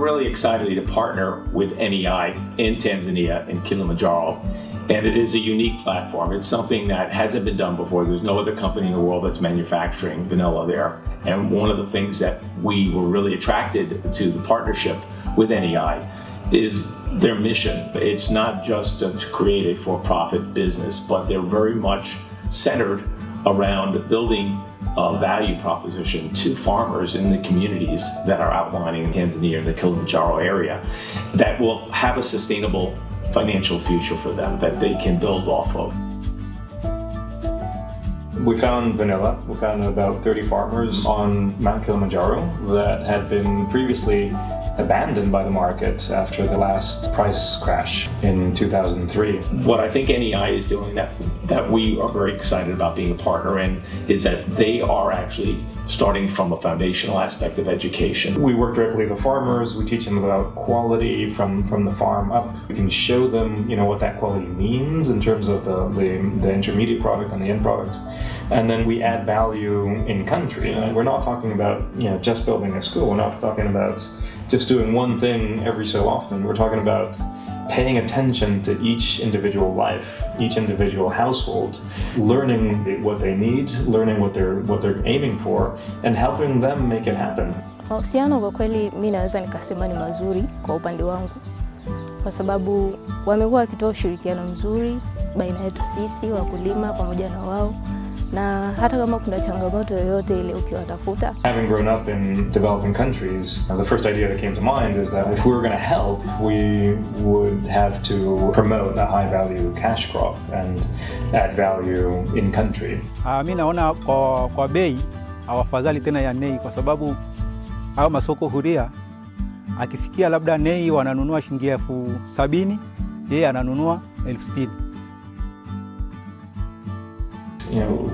we're really excited to partner with NEI in Tanzania in Kilimanjaro. And it is a unique platform. It's something that hasn't been done before. There's no other company in the world that's manufacturing vanilla there. And one of the things that we were really attracted to the partnership with NEI is their mission. It's not just to create a for-profit business, but they're very much centered around building a value proposition to farmers in the communities that are outlining in Tanzania and the Kilimanjaro area that will have a sustainable financial future for them that they can build off of. We found vanilla. We found about 30 farmers on Mount Kilimanjaro that had been previously abandoned by the market after the last price crash in 2003. What I think NEI is doing that we are very excited about being a partner in is that they are actually starting from a foundational aspect of education. We work directly with the farmers. We teach them about quality from the farm up. We can show them, what that quality means in terms of the intermediate product and the end product. And then we add value in country. We're not talking about just building a school. We're not talking about just doing one thing every so often. We're talking about paying attention to each individual life, each individual household, learning what they need, learning what they're aiming for, and helping them make it happen. Mahusiano kwa kweli mimi naweza nikasema ni mazuri kwa upande wangu, kwa sababu wamekuwa wakitoa ushirikiano mzuri baina yetu sisi wakulima pamoja na wao. Na hata kama kuna changamoto yoyote ile ukiwatafuta. Having grown up in developing countries, the first idea that came to mind is that if we were going to help, we would have to promote a high value cash crop and add value in country. Mimi naona kwa bei hawafadhali tena ya nei, kwa sababu hao masoko huria akisikia labda nei wananunua shilingi 70,000, yeye ananunua 60,000.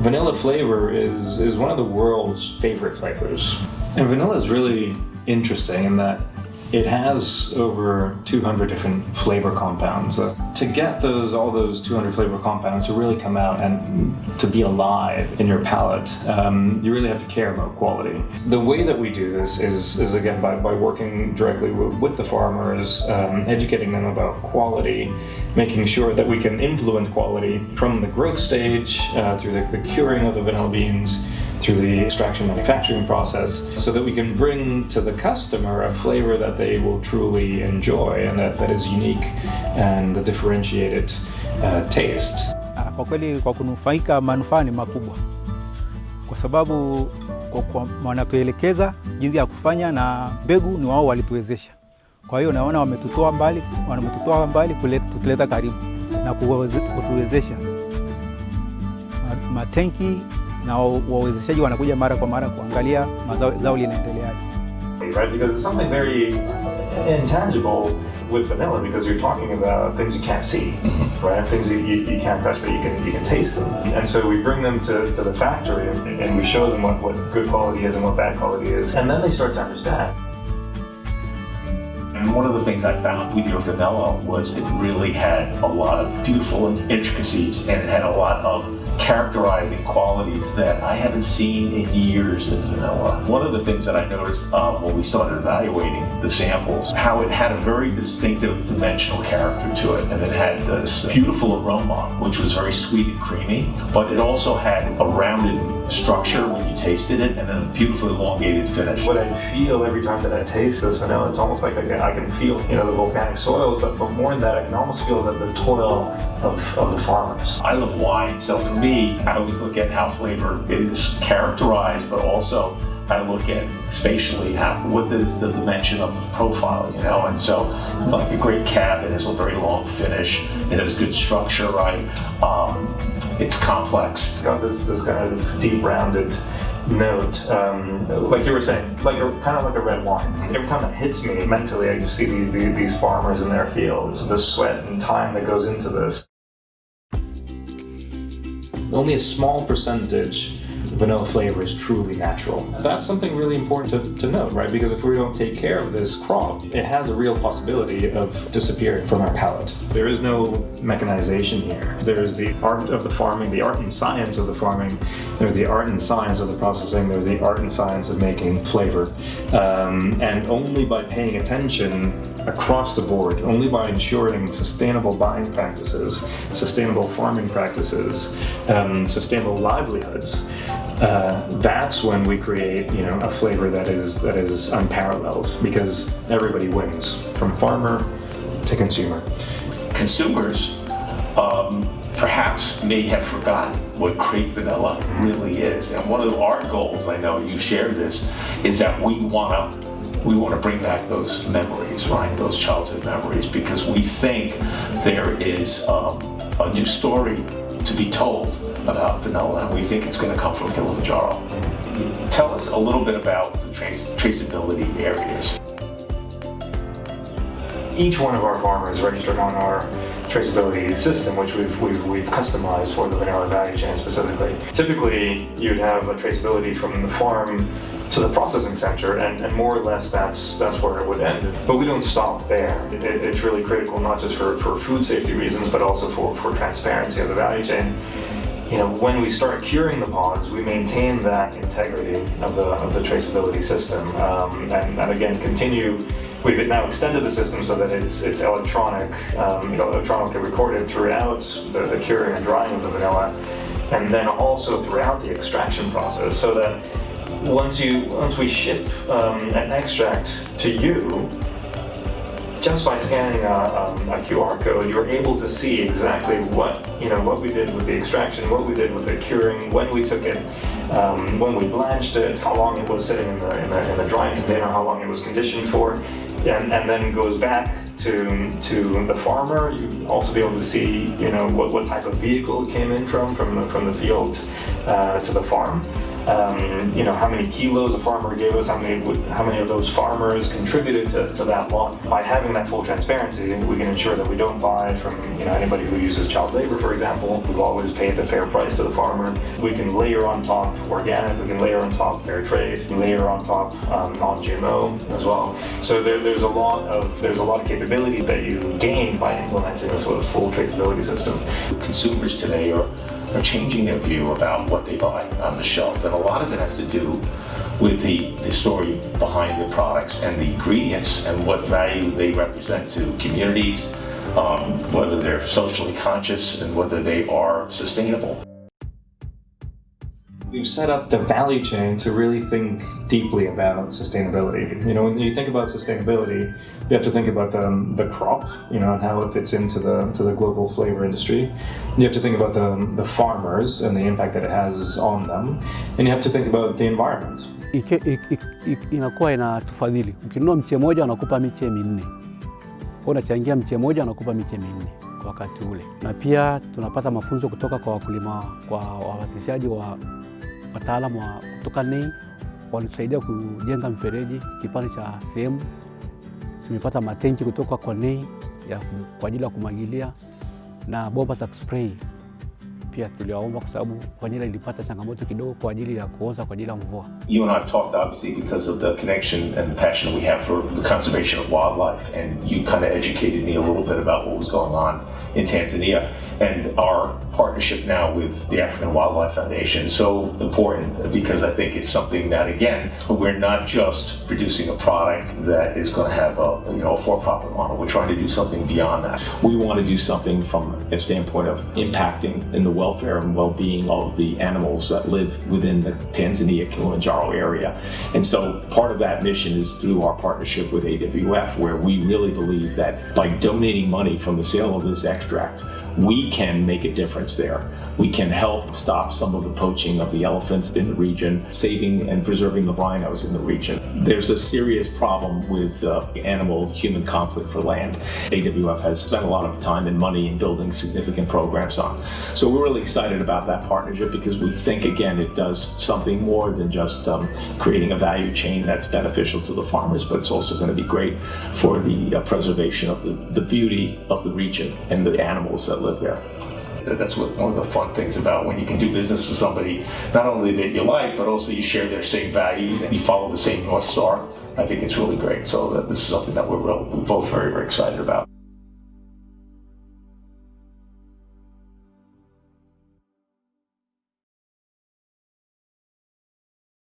Vanilla flavor is one of the world's favorite flavors. And vanilla is really interesting in that it has over 200 different flavor compounds. To get all those 200 flavor compounds to really come out and to be alive in your palate, you really have to care about quality. The way that we do this is again by working directly with the farmers, educating them about quality, making sure that we can influence quality from the growth stage, through the curing of the vanilla beans, through the extraction manufacturing process, so that we can bring to the customer a flavor that they will truly enjoy and that is unique and a differentiated taste. Kwa kweli kwa kunufaika manufaa ni makubwa, kwa sababu kwa wanatuelekeza jinsi ya kufanya na mbegu ni wao walituwezesha. Kwa hiyo naona wametutoa mbali kutuleta karibu na kutuwezesha. Matenki na wawezeshaji wanakuja mara kwa mara kuangalia mazao linaendeleaje. Right, because it's something very intangible with vanilla, because you're talking about things you can't see, right? Things you can't touch, but you can taste them. And so we bring them to the factory and we show them what good quality is and what bad quality is, and then they start to understand. And one of the things I found with your vanilla was it really had a lot of beautiful intricacies, and it had a lot of characterizing qualities that I haven't seen in years in vanilla. One of the things that I noticed when we started evaluating the samples, how it had a very distinctive dimensional character to it, and it had this beautiful aroma, which was very sweet and creamy, but it also had a rounded structure when you tasted it, and then a beautifully elongated finish. What I feel every time that I taste this vanilla, it's almost like I can feel, the volcanic soils, but more than that, I can almost feel the toil of the farmers. I love wine, so for me, I always look at how flavor is characterized, but also I look at spatially what is the dimension of the profile, and so like a great cab, it has a very long finish, it has good structure, right? It's complex. Got this kind of deep rounded note, like you were saying, kind of like a red wine. Every time it hits me mentally, I just see these farmers in their fields, the sweat and time that goes into this. Only a small percentage vanilla flavor is truly natural. That's something really important to note, right? Because if we don't take care of this crop, it has a real possibility of disappearing from our palate. There is no mechanization here. There is the art of the farming, the art and science of the farming. There's the art and science of the processing. There's the art and science of making flavor. And only by paying attention across the board, only by ensuring sustainable buying practices, sustainable farming practices, sustainable livelihoods, that's when we create, a flavor that is unparalleled, because everybody wins, from farmer to consumer. Consumers perhaps may have forgotten what crepe vanilla really is. And one of our goals, I know you share this, is that we want to bring back those memories, right? Those childhood memories, because we think there is a new story to be told about vanilla, and we think it's going to come from Kilimanjaro. Tell us a little bit about the traceability areas. Each one of our farmers registered on our traceability system, which we've customized for the vanilla value chain specifically. Typically, you'd have a traceability from the farm to the processing center, and more or less that's where it would end. But we don't stop there. It's really critical, not just for food safety reasons, but also for transparency of the value chain. When we start curing the pods, we maintain that integrity of the traceability system, and again continue. We've now extended the system so that it's electronic, electronically recorded throughout the curing and drying of the vanilla, and then also throughout the extraction process, so that once we ship an extract to you, just by scanning a QR code, you're able to see exactly what we did with the extraction, what we did with the curing, when we took it, when we blanched it, how long it was sitting in the drying container, how long it was conditioned for, and then goes back to the farmer. You also be able to see what type of vehicle it came in from the field to the farm. How many kilos a farmer gave us, how many of those farmers contributed to that lot. By having that full transparency, we can ensure that we don't buy from anybody who uses child labor, for example. We've always paid the fair price to the farmer. We can layer on top organic, we can layer on top fair trade, layer on top non-GMO as well. So there's a lot of capability that you gain by implementing this with a full traceability system. Consumers today are changing their view about what they buy on the shelf, and a lot of it has to do with the story behind the products and the ingredients and what value they represent to communities, whether they're socially conscious and whether they are sustainable. We've set up the value chain to really think deeply about sustainability. When you think about sustainability, you have to think about the crop, and how it fits into the global flavor industry. You have to think about the farmers and the impact that it has on them, and you have to think about the environment. Inakuwa inatufadhili. Ukinunua mche moja wanakupa miche minne. Unachangia mche moja wanakupa miche minne kwa wakati ule. Na pia tunapata mafunzo kutoka kwa wakulima, kwa wawasishaji wataalamu kutoka NEI, walitusaidia kujenga mfereji kipande cha sehemu. Tumepata matenki kutoka kwa NEI kwa ajili ya kumwagilia, na bomba za spray pia tuliwaomba, kwa sababu vanilla ilipata changamoto kidogo kwa ajili ya kuoza kwa ajili ya mvua. You and I have talked obviously because of the connection and the passion we have for the conservation of wildlife, and you kind of educated me a little bit about what was going on in Tanzania, and our partnership now with the African Wildlife Foundation is so important, because I think it's something that, again, we're not just producing a product that is going to have a for-profit model. We're trying to do something beyond that. We want to do something from a standpoint of impacting in the welfare and well-being of the animals that live within the Tanzania Kilimanjaro area. And so part of that mission is through our partnership with AWF, where we really believe that by donating money from the sale of this extract, we can make a difference there. We can help stop some of the poaching of the elephants in the region, saving and preserving the rhinos in the region. There's a serious problem with animal-human conflict for land. AWF has spent a lot of time and money in building significant programs on. So we're really excited about that partnership, because we think, again, it does something more than just creating a value chain that's beneficial to the farmers, but it's also going to be great for the preservation of the beauty of the region and the animals that live there. That's one of the fun things about when you can do business with somebody, not only that you like, but also you share their same values and you follow the same North Star. I think it's really great. So this is something that we're both very, very excited about.